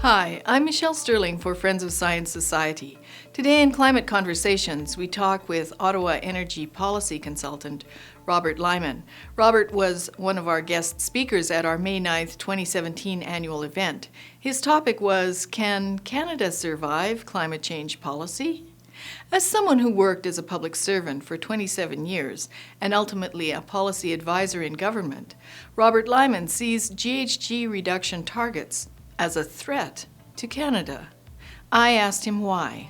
Hi, I'm Michelle Sterling for Friends of Science Society. Today in Climate Conversations, we talk with Ottawa energy policy consultant Robert Lyman. Robert was one of our guest speakers at our May 9th, 2017 annual event. His topic was, Can Canada survive climate change policy? As someone who worked as a public servant for 27 years and ultimately a policy advisor in government, Robert Lyman sees GHG reduction targets as a threat to Canada. I asked him why.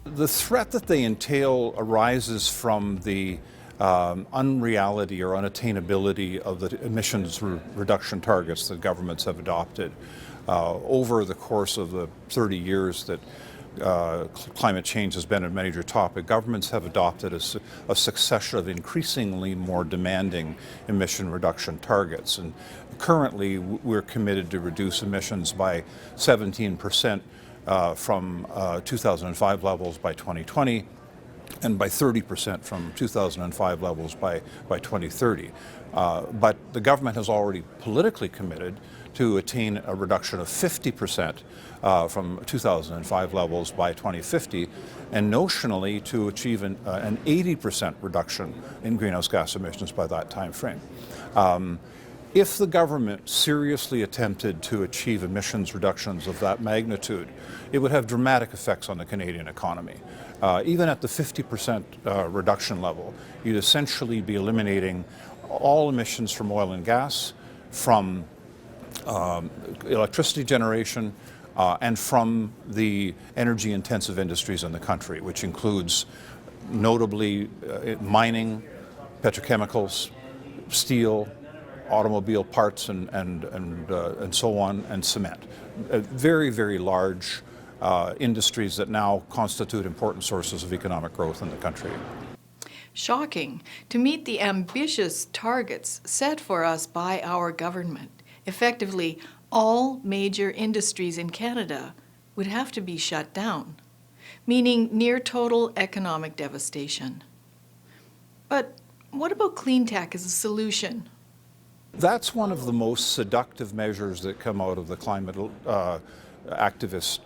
The threat that they entail arises from the unreality or unattainability of the emissions reduction targets that governments have adopted. Over the course of the 30 years that climate change has been a major topic, governments have adopted a succession of increasingly more demanding emission reduction targets. And currently, we're committed to reduce emissions by 17% from 2005 levels by 2020, and by 30% from 2005 levels by 2030. But the government has already politically committed to attain a reduction of 50% from 2005 levels by 2050, and notionally to achieve an 80% reduction in greenhouse gas emissions by that time frame. If the government seriously attempted to achieve emissions reductions of that magnitude, it would have dramatic effects on the Canadian economy. Even at the 50% reduction level, you'd essentially be eliminating all emissions from oil and gas, from electricity generation, and from the energy-intensive industries in the country, which includes notably mining, petrochemicals, steel, automobile parts, and so on, and cement. Very, very large industries that now constitute important sources of economic growth in the country. Shocking. To meet the ambitious targets set for us by our government, effectively all major industries in Canada would have to be shut down, meaning near total economic devastation. But what about clean tech as a solution? That's one of the most seductive measures that come out of the climate activist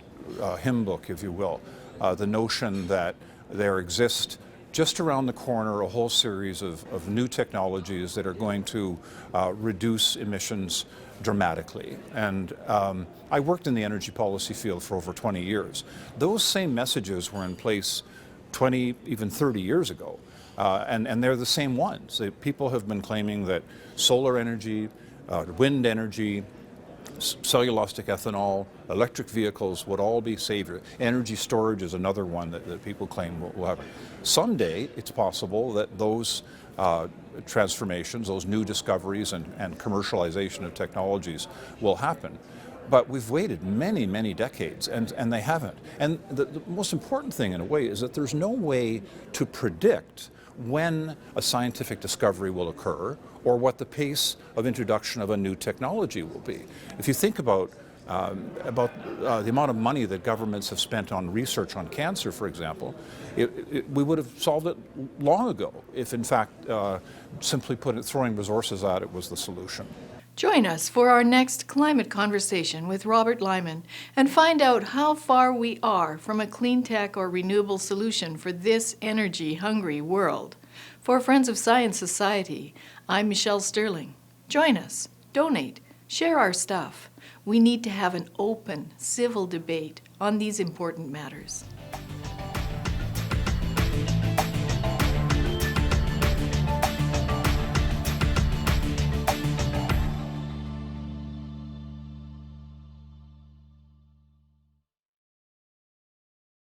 hymnbook, if you will. The notion that there exist just around the corner a whole series of new technologies that are going to reduce emissions dramatically. And I worked in the energy policy field for over 20 years. Those same messages were in place 20, even 30 years ago. And they're the same ones. People have been claiming that solar energy, wind energy, cellulosic ethanol, electric vehicles would all be savior. Energy storage is another one that people claim will happen. Someday, it's possible that those transformations, those new discoveries and commercialization of technologies will happen. But we've waited many, many decades, and they haven't. And the most important thing, in a way, is that there's no way to predict when a scientific discovery will occur or what the pace of introduction of a new technology will be. If you think about the amount of money that governments have spent on research on cancer, for example, we would have solved it long ago if, in fact, simply throwing resources at it was the solution. Join us for our next climate conversation with Robert Lyman and find out how far we are from a clean tech or renewable solution for this energy-hungry world. For Friends of Science Society, I'm Michelle Sterling. Join us, donate, share our stuff. We need to have an open, civil debate on these important matters.